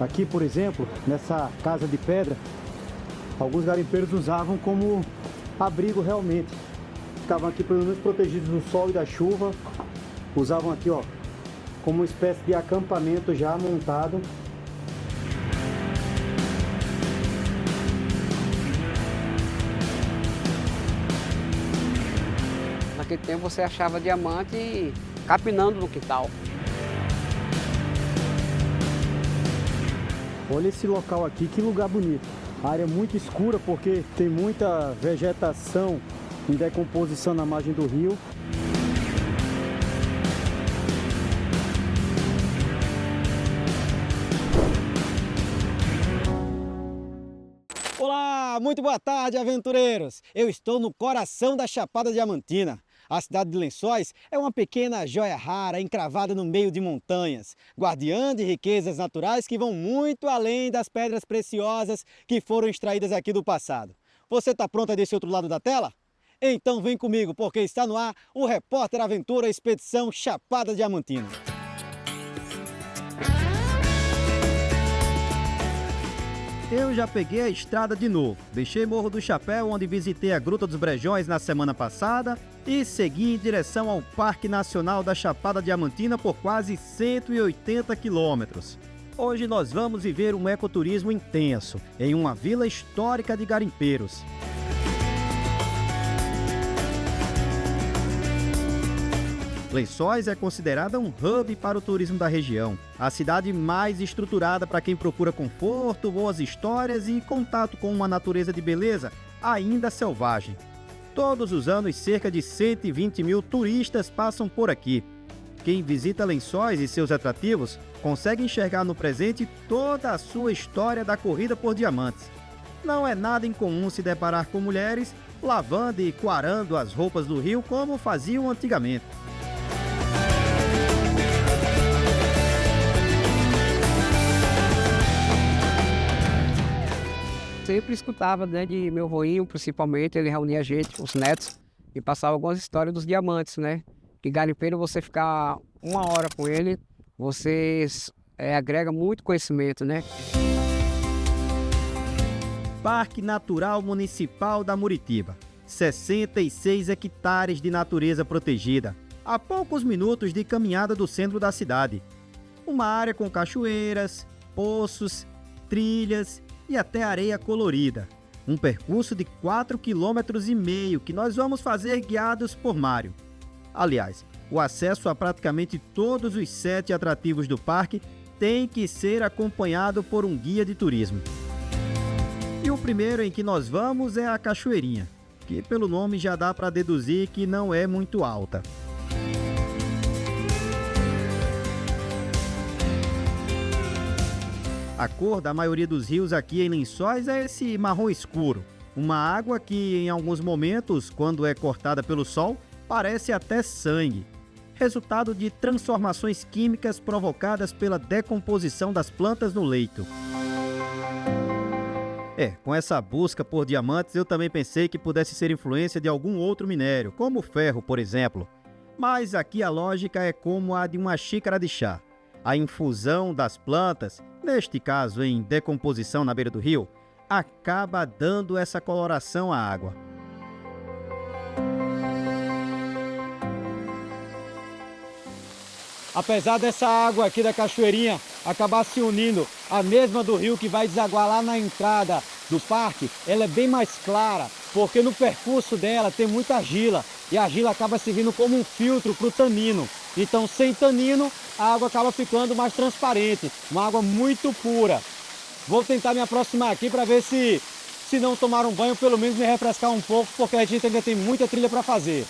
Aqui, por exemplo, nessa casa de pedra, alguns garimpeiros usavam como abrigo realmente. Ficavam aqui pelo menos protegidos do sol e da chuva. Usavam aqui, ó, como uma espécie de acampamento já montado. Naquele tempo você achava diamante capinando no quintal. Olha esse local aqui, que lugar bonito. A área é muito escura porque tem muita vegetação em decomposição na margem do rio. Olá, muito boa tarde, aventureiros! Eu estou no coração da Chapada Diamantina. A cidade de Lençóis é uma pequena joia rara encravada no meio de montanhas, guardiã de riquezas naturais que vão muito além das pedras preciosas que foram extraídas aqui do passado. Você está pronta desse outro lado da tela? Então vem comigo, porque está no ar o Repórter Aventura Expedição Chapada Diamantina. Eu já peguei a estrada de novo, deixei Morro do Chapéu, onde visitei a Gruta dos Brejões na semana passada e segui em direção ao Parque Nacional da Chapada Diamantina por quase 180 quilômetros. Hoje nós vamos viver um ecoturismo intenso em uma vila histórica de garimpeiros. Lençóis é considerada um hub para o turismo da região, a cidade mais estruturada para quem procura conforto, boas histórias e contato com uma natureza de beleza ainda selvagem. Todos os anos, cerca de 120 mil turistas passam por aqui. Quem visita Lençóis e seus atrativos consegue enxergar no presente toda a sua história da corrida por diamantes. Não é nada incomum se deparar com mulheres lavando e quarando as roupas do rio como faziam antigamente. Sempre escutava, né, de meu voinho, principalmente, ele reunia a gente, os netos, e passava algumas histórias dos diamantes, né? Que garimpeiro, você ficar uma hora com ele, você agrega muito conhecimento, né? Parque Natural Municipal da Muritiba. 66 hectares de natureza protegida, a poucos minutos de caminhada do centro da cidade. Uma área com cachoeiras, poços, trilhas e até areia colorida. Um percurso de 4,5 km que nós vamos fazer guiados por Mário. Aliás, o acesso a praticamente todos os 7 atrativos do parque tem que ser acompanhado por um guia de turismo. E o primeiro em que nós vamos é a Cachoeirinha, que pelo nome já dá para deduzir que não é muito alta. A cor da maioria dos rios aqui em Lençóis é esse marrom escuro. Uma água que, em alguns momentos, quando é cortada pelo sol, parece até sangue. Resultado de transformações químicas provocadas pela decomposição das plantas no leito. Com essa busca por diamantes, eu também pensei que pudesse ser influência de algum outro minério, como o ferro, por exemplo. Mas aqui a lógica é como a de uma xícara de chá. A infusão das plantas, neste caso em decomposição na beira do rio, acaba dando essa coloração à água. Apesar dessa água aqui da cachoeirinha acabar se unindo à mesma do rio que vai desaguar lá na entrada do parque, ela é bem mais clara, porque no percurso dela tem muita argila, e a argila acaba servindo como um filtro para o tanino. Então, sem tanino, a água acaba ficando mais transparente, uma água muito pura. Vou tentar me aproximar aqui para ver se não tomar um banho, pelo menos me refrescar um pouco, porque a gente ainda tem muita trilha para fazer.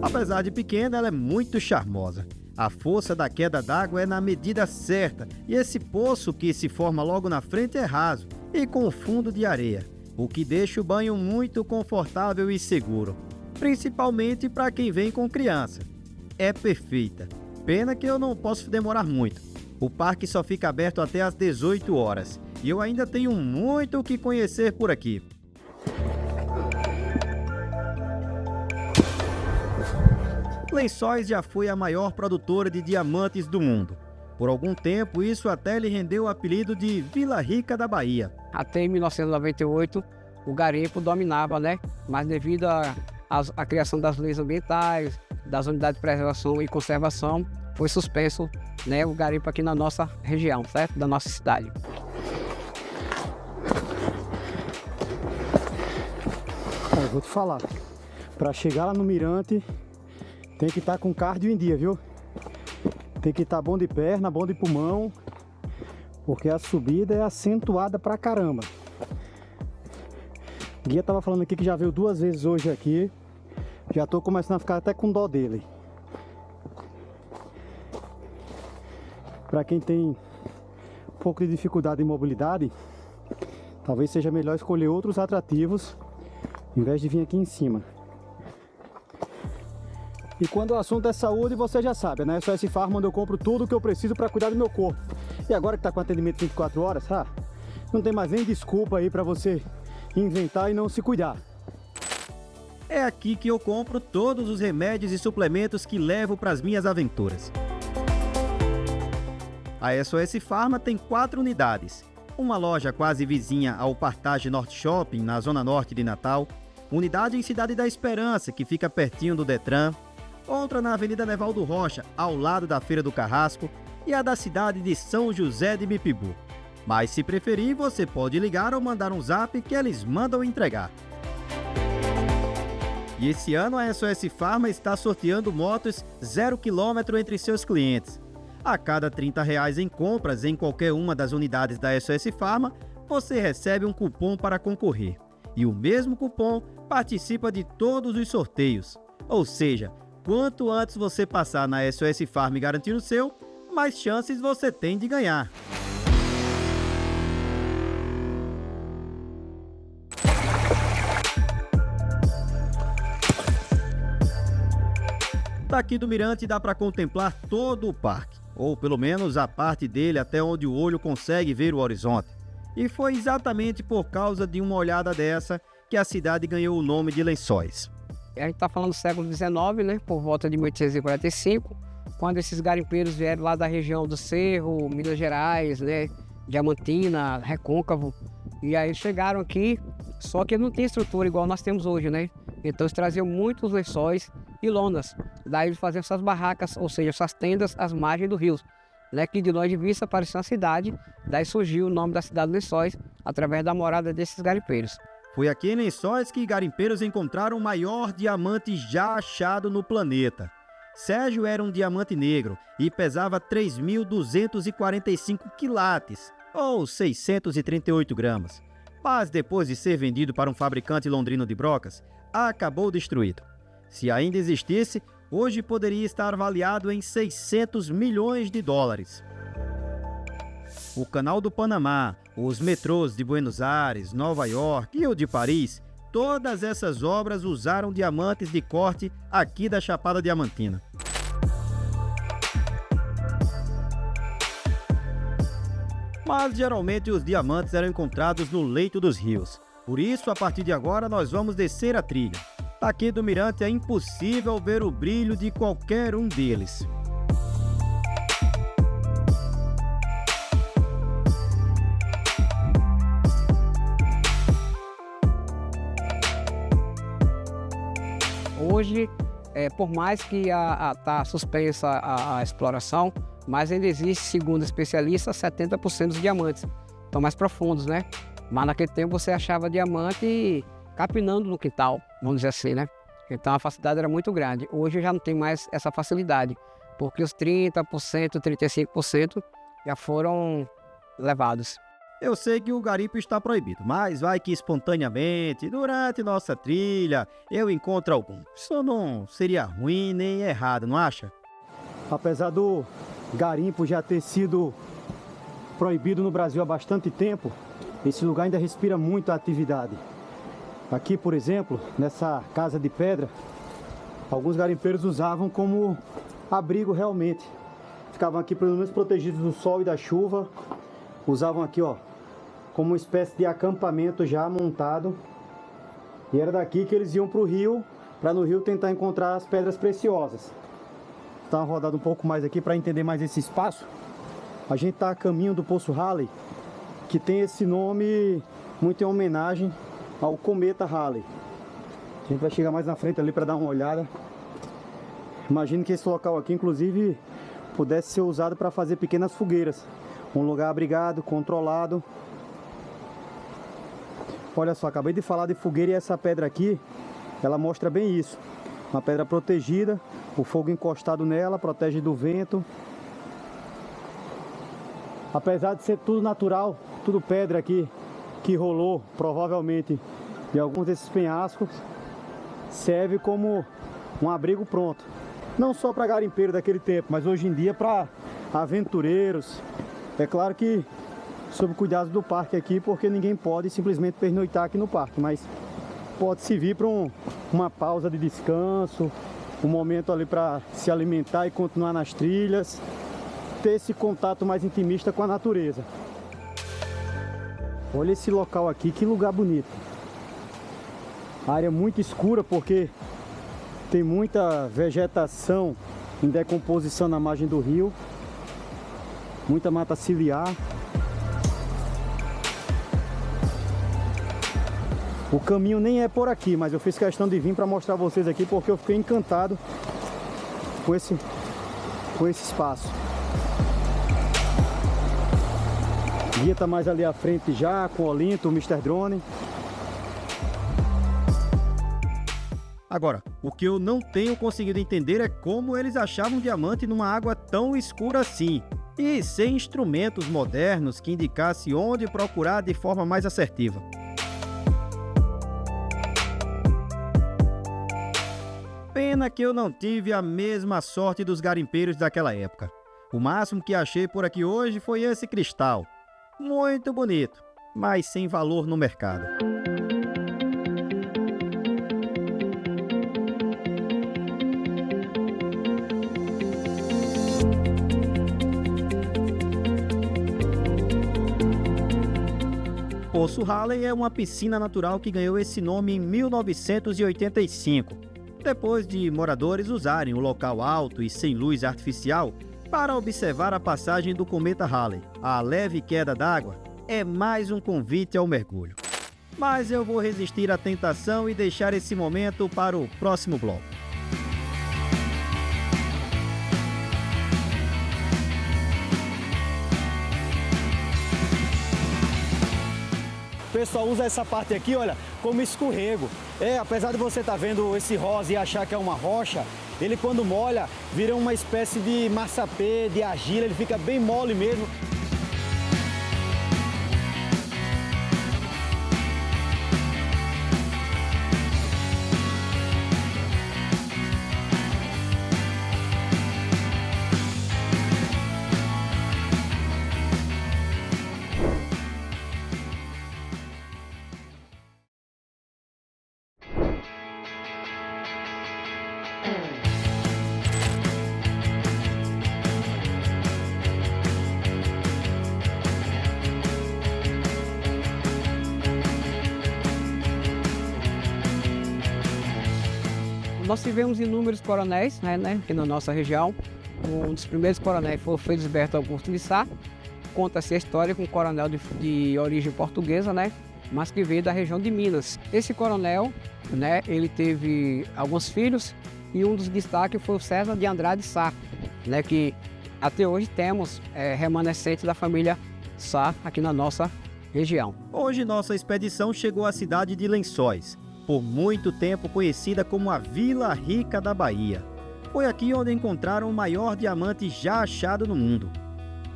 Apesar de pequena, ela é muito charmosa. A força da queda d'água é na medida certa, e esse poço que se forma logo na frente é raso e com fundo de areia, o que deixa o banho muito confortável e seguro, principalmente para quem vem com criança. É perfeita. Pena que eu não posso demorar muito. O parque só fica aberto até às 18 horas, e eu ainda tenho muito o que conhecer por aqui. Lençóis já foi a maior produtora de diamantes do mundo. Por algum tempo, isso até lhe rendeu o apelido de Vila Rica da Bahia. Até em 1998, o garimpo dominava, né? Mas devido à criação das leis ambientais, das unidades de preservação e conservação, foi suspenso, né, o garimpo aqui na nossa região, certo? Da nossa cidade. Eu vou te falar, para chegar lá no Mirante, tem que estar com cardio em dia, viu? Tem que estar bom de perna, bom de pulmão, porque a subida é acentuada pra caramba. O guia tava falando aqui que já veio 2 vezes hoje aqui, já tô começando a ficar até com dó dele. Para quem tem um pouco de dificuldade em mobilidade, talvez seja melhor escolher outros atrativos em vez de vir aqui em cima. E quando o assunto é saúde, você já sabe, né? SOS Pharma, onde eu compro tudo que eu preciso para cuidar do meu corpo. E agora que tá com atendimento 24 horas, não tem mais nem desculpa aí para você inventar e não se cuidar. É aqui que eu compro todos os remédios e suplementos que levo para as minhas aventuras. A SOS Pharma tem 4 unidades. Uma loja quase vizinha ao Partage Norte Shopping, na zona norte de Natal. Unidade em Cidade da Esperança, que fica pertinho do Detran. Outra na Avenida Nevaldo Rocha, ao lado da Feira do Carrasco. E a da cidade de São José de Mipibu. Mas se preferir, você pode ligar ou mandar um zap que eles mandam entregar. E esse ano a SOS Pharma está sorteando motos 0 km entre seus clientes. A cada R$ 30 em compras em qualquer uma das unidades da SOS Pharma, você recebe um cupom para concorrer. E o mesmo cupom participa de todos os sorteios. Ou seja, quanto antes você passar na SOS Pharma e garantir o seu, mais chances você tem de ganhar. Daqui do Mirante dá para contemplar todo o parque, ou pelo menos a parte dele até onde o olho consegue ver o horizonte. E foi exatamente por causa de uma olhada dessa que a cidade ganhou o nome de Lençóis. A gente está falando do século XIX, né, por volta de 1845, quando esses garimpeiros vieram lá da região do Cerro, Minas Gerais, né, Diamantina, Recôncavo, e aí chegaram aqui, só que não tem estrutura igual nós temos hoje, né? Então eles traziam muitos lençóis e lonas. Daí eles faziam essas barracas, ou seja, essas tendas às margens do rio, né, que de longe de vista parecia uma cidade. Daí surgiu o nome da cidade de Lençóis, através da morada desses garimpeiros. Foi aqui em Lençóis que garimpeiros encontraram o maior diamante já achado no planeta. Sérgio era um diamante negro e pesava 3.245 quilates, ou 638 gramas. Mas depois de ser vendido para um fabricante londrino de brocas, acabou destruído. Se ainda existisse, hoje poderia estar avaliado em 600 milhões de dólares. O Canal do Panamá, os metrôs de Buenos Aires, Nova York e o de Paris, todas essas obras usaram diamantes de corte aqui da Chapada Diamantina. Mas geralmente os diamantes eram encontrados no leito dos rios. Por isso, a partir de agora, nós vamos descer a trilha. Aqui do Mirante é impossível ver o brilho de qualquer um deles. Hoje, por mais que está suspensa a exploração, mas ainda existe, segundo especialistas, 70% dos diamantes. Estão mais profundos, né? Mas naquele tempo você achava diamante capinando no quintal, vamos dizer assim, né? Então a facilidade era muito grande. Hoje já não tem mais essa facilidade, porque os 30%, 35% já foram levados. Eu sei que o garimpo está proibido, mas vai que espontaneamente, durante nossa trilha, eu encontro algum. Isso não seria ruim nem errado, não acha? Apesar do garimpo já ter sido proibido no Brasil há bastante tempo, esse lugar ainda respira muito a atividade. Aqui, por exemplo, nessa casa de pedra, alguns garimpeiros usavam como abrigo realmente. Ficavam aqui pelo menos protegidos do sol e da chuva. Usavam aqui, ó, como uma espécie de acampamento já montado. E era daqui que eles iam para o rio para no rio tentar encontrar as pedras preciosas. Dá uma rodada um pouco mais aqui para entender mais esse espaço. A gente está a caminho do Poço Halley, que tem esse nome muito em homenagem ao cometa Halley. A gente vai chegar mais na frente ali para dar uma olhada. Imagino que esse local aqui, inclusive, pudesse ser usado para fazer pequenas fogueiras. Um lugar abrigado, controlado. Olha só, acabei de falar de fogueira e essa pedra aqui, ela mostra bem isso. Uma pedra protegida, o fogo encostado nela, protege do vento. Apesar de ser tudo natural, tudo pedra aqui, que rolou provavelmente de alguns desses penhascos, serve como um abrigo pronto. Não só para garimpeiros daquele tempo, mas hoje em dia para aventureiros. É claro que sob cuidado do parque aqui, porque ninguém pode simplesmente pernoitar aqui no parque, mas pode servir para uma pausa de descanso, um momento ali para se alimentar e continuar nas trilhas, ter esse contato mais intimista com a natureza. Olha esse local aqui, que lugar bonito. A área muito escura porque tem muita vegetação em decomposição na margem do rio, muita mata ciliar. O caminho nem é por aqui, mas eu fiz questão de vir para mostrar a vocês aqui porque eu fiquei encantado com esse espaço. O guia está mais ali à frente já, com o Olinto, o Mr. Drone. Agora, o que eu não tenho conseguido entender é como eles achavam diamante numa água tão escura assim, e sem instrumentos modernos que indicassem onde procurar de forma mais assertiva. Pena que eu não tive a mesma sorte dos garimpeiros daquela época. O máximo que achei por aqui hoje foi esse cristal. Muito bonito, mas sem valor no mercado. Poço Halley é uma piscina natural que ganhou esse nome em 1985, depois de moradores usarem o local alto e sem luz artificial para observar a passagem do cometa Halley. A leve queda d'água é mais um convite ao mergulho. Mas eu vou resistir à tentação e deixar esse momento para o próximo bloco. O pessoal usa essa parte aqui, olha, como escorrego. Apesar de você estar vendo esse rosa e achar que é uma rocha, ele quando molha, vira uma espécie de massapê, de argila, ele fica bem mole mesmo. Nós tivemos inúmeros coronéis, né, aqui na nossa região. Um dos primeiros coronéis foi o Felisberto Augusto de Sá. Conta-se a história com um coronel de origem portuguesa, né, mas que veio da região de Minas. Esse coronel, né, ele teve alguns filhos e um dos destaques foi o César de Andrade Sá, né, que até hoje temos remanescentes da família Sá aqui na nossa região. Hoje nossa expedição chegou à cidade de Lençóis, por muito tempo conhecida como a Vila Rica da Bahia. Foi aqui onde encontraram o maior diamante já achado no mundo.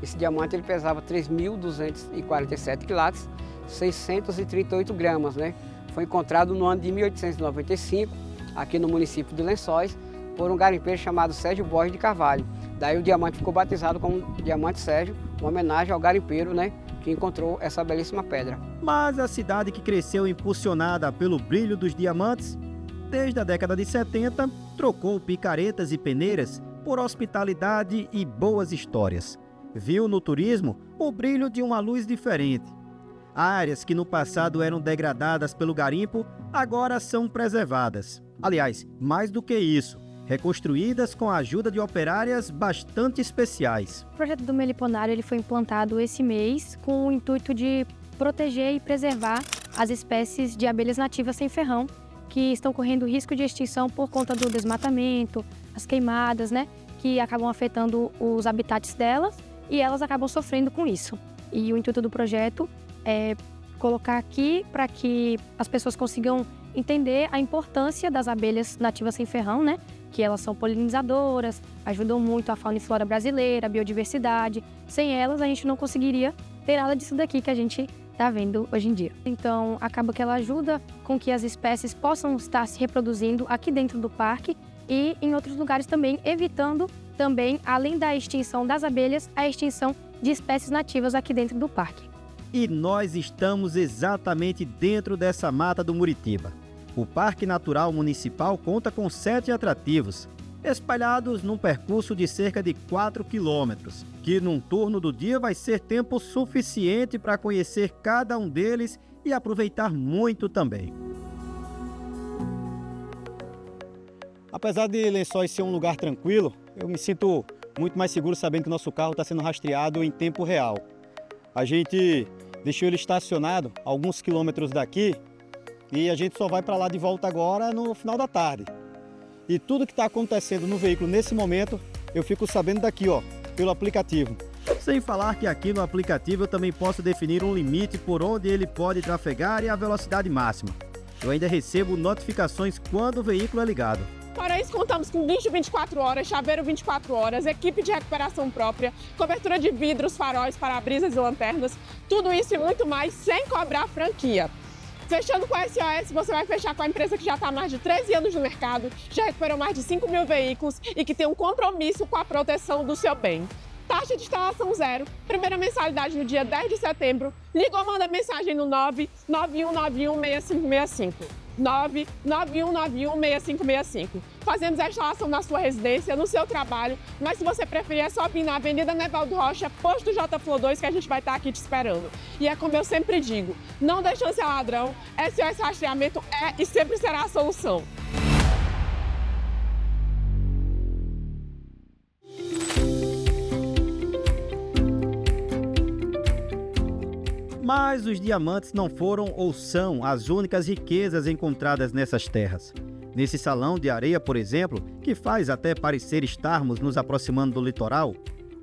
Esse diamante ele pesava 3.247 quilates, 638 gramas, né? Foi encontrado no ano de 1895, aqui no município de Lençóis, por um garimpeiro chamado Sérgio Borges de Carvalho. Daí o diamante ficou batizado como Diamante Sérgio, uma homenagem ao garimpeiro, né, que encontrou essa belíssima pedra. Mas a cidade que cresceu impulsionada pelo brilho dos diamantes, desde a década de 70, trocou picaretas e peneiras por hospitalidade e boas histórias. Viu no turismo o brilho de uma luz diferente. Áreas que no passado eram degradadas pelo garimpo, agora são preservadas. Aliás, mais do que isso, reconstruídas com a ajuda de operárias bastante especiais. O projeto do meliponário ele foi implantado esse mês com o intuito de proteger e preservar as espécies de abelhas nativas sem ferrão, que estão correndo risco de extinção por conta do desmatamento, as queimadas, né, que acabam afetando os habitats delas e elas acabam sofrendo com isso. E o intuito do projeto é colocar aqui para que as pessoas consigam entender a importância das abelhas nativas sem ferrão, né, que elas são polinizadoras, ajudam muito a fauna e flora brasileira, a biodiversidade. Sem elas, a gente não conseguiria ter nada disso daqui que a gente está vendo hoje em dia. Então, acaba que ela ajuda com que as espécies possam estar se reproduzindo aqui dentro do parque e em outros lugares também, evitando também, além da extinção das abelhas, a extinção de espécies nativas aqui dentro do parque. E nós estamos exatamente dentro dessa mata do Muritiba. O Parque Natural Municipal conta com 7 atrativos, espalhados num percurso de cerca de 4 quilômetros, que num turno do dia vai ser tempo suficiente para conhecer cada um deles e aproveitar muito também. Apesar de Lençóis ser um lugar tranquilo, eu me sinto muito mais seguro sabendo que nosso carro está sendo rastreado em tempo real. A gente deixou ele estacionado a alguns quilômetros daqui e a gente só vai para lá de volta agora no final da tarde. E tudo que está acontecendo no veículo nesse momento, eu fico sabendo daqui, ó, pelo aplicativo. Sem falar que aqui no aplicativo eu também posso definir um limite por onde ele pode trafegar e a velocidade máxima. Eu ainda recebo notificações quando o veículo é ligado. Para isso, contamos com guincho 24 horas, chaveiro 24 horas, equipe de recuperação própria, cobertura de vidros, faróis, para-brisas e lanternas, tudo isso e muito mais sem cobrar franquia. Fechando com a SOS, você vai fechar com a empresa que já está há mais de 13 anos no mercado, já recuperou mais de 5 mil veículos e que tem um compromisso com a proteção do seu bem. Taxa de instalação zero, primeira mensalidade no dia 10 de setembro, liga ou manda mensagem no 991916565. 991916565. Fazemos a instalação na sua residência, no seu trabalho, mas se você preferir é só vir na Avenida Nevaldo Rocha, posto J Flor 2, que a gente vai estar aqui te esperando. E é como eu sempre digo, não dê chance a ladrão, SOS Rastreamento é e sempre será a solução. Mas os diamantes não foram ou são as únicas riquezas encontradas nessas terras. Nesse salão de areia, por exemplo, que faz até parecer estarmos nos aproximando do litoral,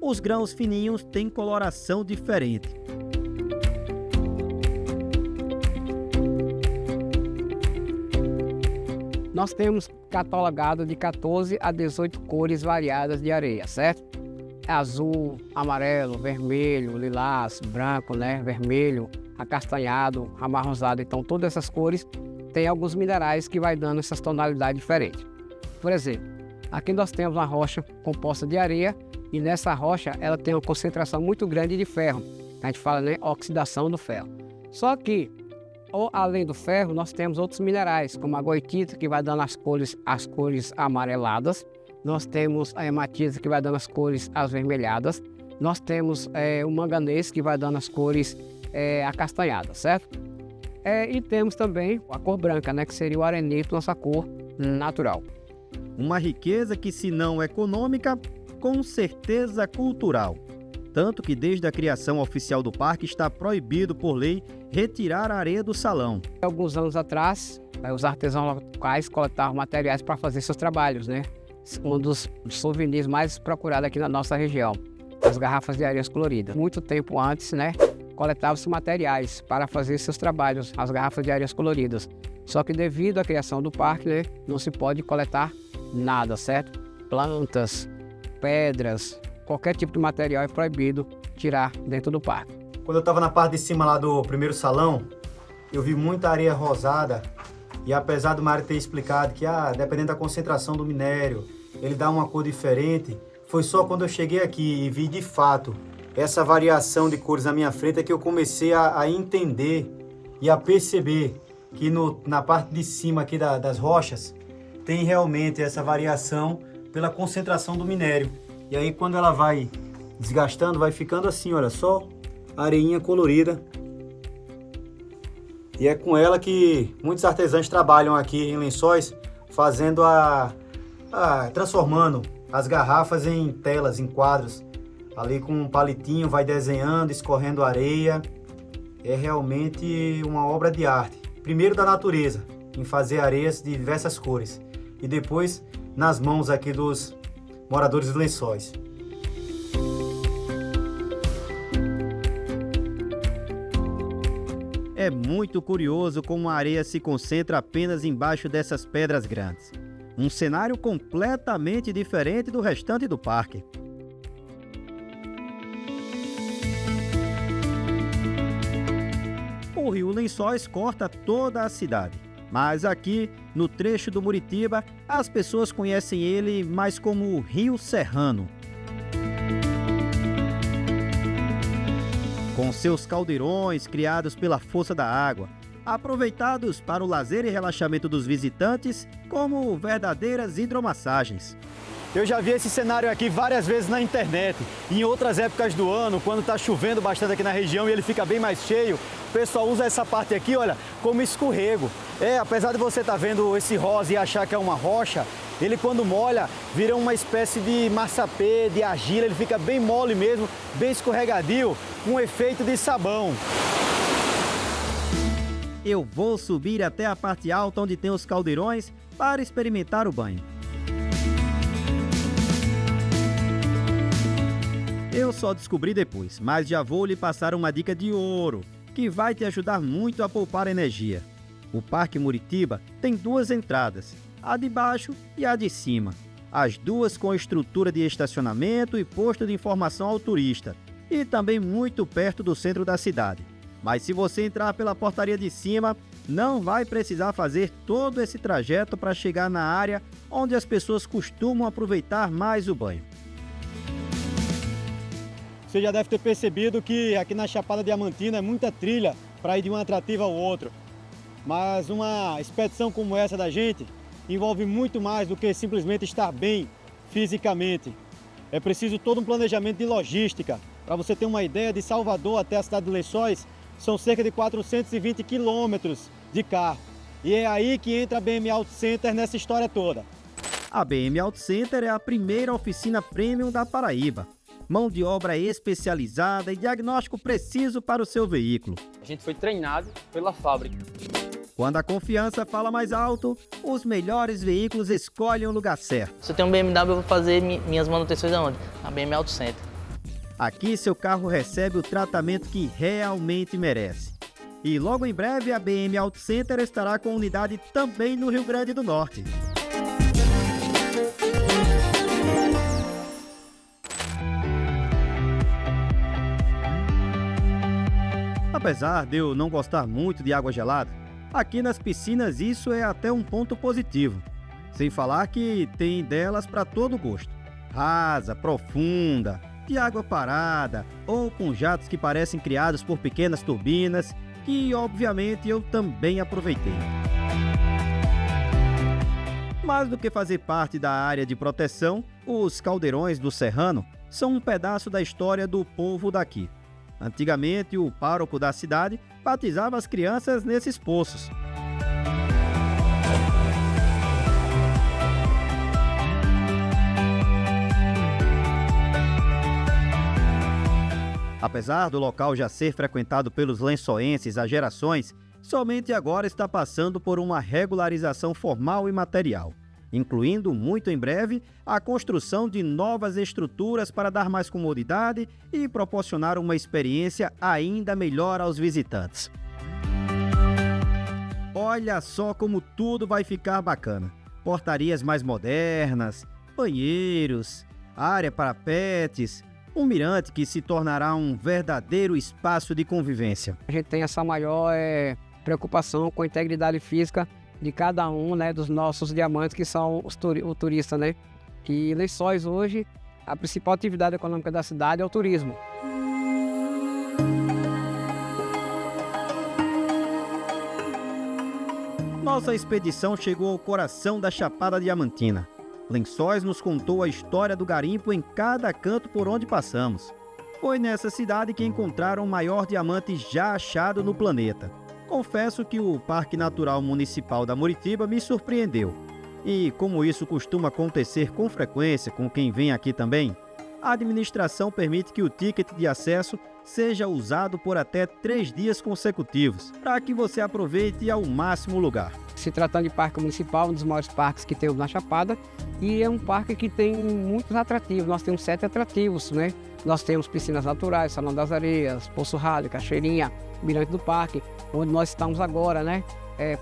os grãos fininhos têm coloração diferente. Nós temos catalogado de 14 a 18 cores variadas de areia, certo? Azul, amarelo, vermelho, lilás, branco, né? Vermelho, acastanhado, amarronzado. Então, todas essas cores têm alguns minerais que vai dando essas tonalidades diferentes. Por exemplo, aqui nós temos uma rocha composta de areia e nessa rocha ela tem uma concentração muito grande de ferro. A gente fala, né? Oxidação do ferro. Só que, além do ferro, nós temos outros minerais, como a goitita, que vai dando as cores amareladas. Nós temos a hematita, que vai dando as cores avermelhadas. Nós temos o manganês, que vai dando as cores acastanhadas, certo? E temos também a cor branca, né, que seria o arenito, nossa cor natural. Uma riqueza que, se não econômica, com certeza cultural. Tanto que desde a criação oficial do parque está proibido por lei retirar a areia do salão. Alguns anos atrás, os artesãos locais coletavam materiais para fazer seus trabalhos, né? Um dos souvenirs mais procurados aqui na nossa região, as garrafas de areias coloridas. Muito tempo antes, né, coletavam-se materiais para fazer seus trabalhos, as garrafas de areias coloridas. Só que devido à criação do parque, né, não se pode coletar nada, certo? Plantas, pedras, qualquer tipo de material é proibido tirar dentro do parque. Quando eu estava na parte de cima lá do primeiro salão, eu vi muita areia rosada. E apesar do Mário ter explicado que, dependendo da concentração do minério, ele dá uma cor diferente, foi só quando eu cheguei aqui e vi de fato essa variação de cores na minha frente é que eu comecei a entender e a perceber que na parte de cima aqui das rochas tem realmente essa variação pela concentração do minério. E aí quando ela vai desgastando, vai ficando assim, olha só, areinha colorida. E é com ela que muitos artesãos trabalham aqui em Lençóis fazendo transformando as garrafas em telas, em quadros. Ali com um palitinho vai desenhando, escorrendo areia. É realmente uma obra de arte. Primeiro da natureza, em fazer areias de diversas cores. E depois nas mãos aqui dos moradores dos Lençóis. É muito curioso como a areia se concentra apenas embaixo dessas pedras grandes. Um cenário completamente diferente do restante do parque. O rio Lençóis corta toda a cidade, mas aqui, no trecho do Muritiba, as pessoas conhecem ele mais como o Rio Serrano. Com seus caldeirões criados pela força da água, aproveitados para o lazer e relaxamento dos visitantes como verdadeiras hidromassagens. Eu já vi esse cenário aqui várias vezes na internet. Em outras épocas do ano, quando está chovendo bastante aqui na região e ele fica bem mais cheio, o pessoal usa essa parte aqui, olha, como escorrego. Apesar de você estar vendo esse rosa e achar que é uma rocha, ele quando molha, vira uma espécie de massapê, de argila, ele fica bem mole mesmo, bem escorregadio, com um efeito de sabão. Eu vou subir até a parte alta onde tem os caldeirões para experimentar o banho. Eu só descobri depois, mas já vou lhe passar uma dica de ouro, que vai te ajudar muito a poupar energia. O Parque Muritiba tem duas entradas, a de baixo e a de cima. As duas com estrutura de estacionamento e posto de informação ao turista, e também muito perto do centro da cidade. Mas se você entrar pela portaria de cima, não vai precisar fazer todo esse trajeto para chegar na área onde as pessoas costumam aproveitar mais o banho. Você já deve ter percebido que aqui na Chapada Diamantina é muita trilha para ir de um atrativo ao outro. Mas uma expedição como essa da gente envolve muito mais do que simplesmente estar bem fisicamente. É preciso todo um planejamento de logística. Para você ter uma ideia, de Salvador até a cidade de Lençóis, são cerca de 420 quilômetros de carro. E é aí que entra a BM Auto Center nessa história toda. A BM Auto Center é a primeira oficina premium da Paraíba. Mão de obra especializada e diagnóstico preciso para o seu veículo. A gente foi treinado pela fábrica. Quando a confiança fala mais alto, os melhores veículos escolhem o lugar certo. Se eu tenho um BMW, eu vou fazer minhas manutenções aonde? Na BM Auto Center. Aqui seu carro recebe o tratamento que realmente merece. E logo em breve a BM Auto Center estará com unidade também no Rio Grande do Norte. Apesar de eu não gostar muito de água gelada, aqui nas piscinas isso é até um ponto positivo. Sem falar que tem delas para todo gosto. Rasa, profunda, de água parada ou com jatos que parecem criados por pequenas turbinas, que obviamente eu também aproveitei. Mais do que fazer parte da área de proteção, os caldeirões do Serrano são um pedaço da história do povo daqui. Antigamente, o pároco da cidade batizava as crianças nesses poços. Apesar do local já ser frequentado pelos lençoenses há gerações, somente agora está passando por uma regularização formal e material, incluindo, muito em breve, a construção de novas estruturas para dar mais comodidade e proporcionar uma experiência ainda melhor aos visitantes. Olha só como tudo vai ficar bacana. Portarias mais modernas, banheiros, área para pets, um mirante que se tornará um verdadeiro espaço de convivência. A gente tem essa maior preocupação com a integridade física de cada um, né, dos nossos diamantes, que são o turista, né? E Lençóis hoje, a principal atividade econômica da cidade é o turismo. Nossa expedição chegou ao coração da Chapada Diamantina. Lençóis nos contou a história do garimpo em cada canto por onde passamos. Foi nessa cidade que encontraram o maior diamante já achado no planeta. Confesso que o Parque Natural Municipal da Muritiba me surpreendeu. E como isso costuma acontecer com frequência com quem vem aqui também, a administração permite que o ticket de acesso seja usado por até 3 dias consecutivos, para que você aproveite ao máximo o lugar. Se tratando de parque municipal, um dos maiores parques que temos na Chapada, e é um parque que tem muitos atrativos. Nós temos 7 atrativos, né? Nós temos piscinas naturais, Salão das Areias, Poço Rally, Cachoeirinha, Mirante do Parque, onde nós estamos agora, né?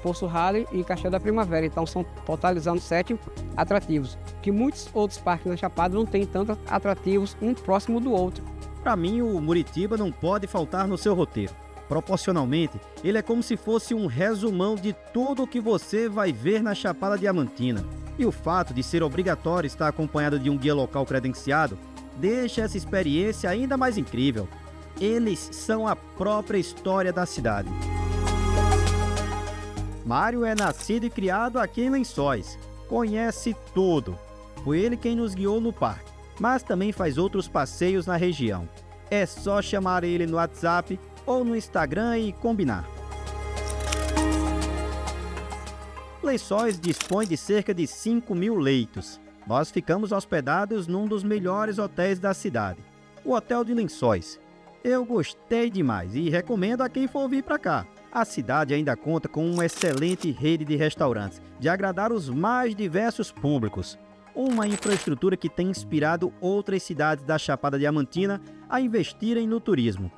Poço Rally e Cachoeira da Primavera. Então são totalizando 7 atrativos, que muitos outros parques na Chapada não têm tantos atrativos um próximo do outro. Para mim, o Muritiba não pode faltar no seu roteiro. Proporcionalmente, ele é como se fosse um resumão de tudo o que você vai ver na Chapada Diamantina. E o fato de ser obrigatório estar acompanhado de um guia local credenciado deixa essa experiência ainda mais incrível. Eles são a própria história da cidade. Mário é nascido e criado aqui em Lençóis. Conhece tudo. Foi ele quem nos guiou no parque, mas também faz outros passeios na região. É só chamar ele no WhatsApp ou no Instagram e combinar. Lençóis dispõe de cerca de 5.000 leitos. Nós ficamos hospedados num dos melhores hotéis da cidade, o Hotel de Lençóis. Eu gostei demais e recomendo a quem for vir para cá. A cidade ainda conta com uma excelente rede de restaurantes, de agradar os mais diversos públicos. Uma infraestrutura que tem inspirado outras cidades da Chapada Diamantina a investirem no turismo.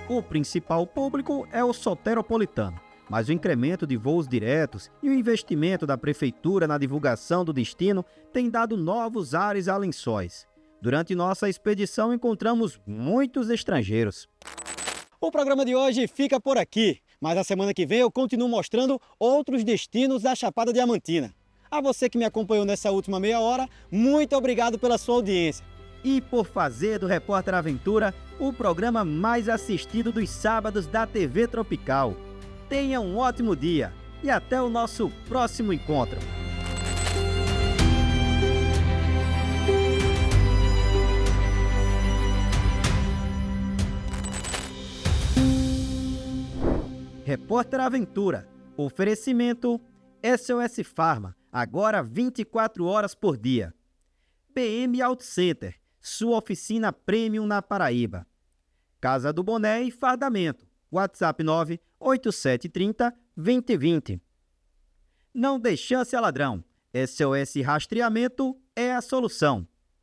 O principal público é o soteropolitano, mas o incremento de voos diretos e o investimento da prefeitura na divulgação do destino tem dado novos ares a Lençóis. Durante nossa expedição encontramos muitos estrangeiros. O programa de hoje fica por aqui, mas a semana que vem eu continuo mostrando outros destinos da Chapada Diamantina. A você que me acompanhou nessa última meia hora, muito obrigado pela sua audiência. E por fazer do Repórter Aventura o programa mais assistido dos sábados da TV Tropical. Tenha um ótimo dia e até o nosso próximo encontro. Repórter Aventura. Oferecimento SOS Pharma, agora 24 horas por dia. BM Auto Center, sua oficina premium na Paraíba. Casa do Boné e Fardamento. WhatsApp 98730-2020. Não dê chance a ladrão. SOS Rastreamento é a solução.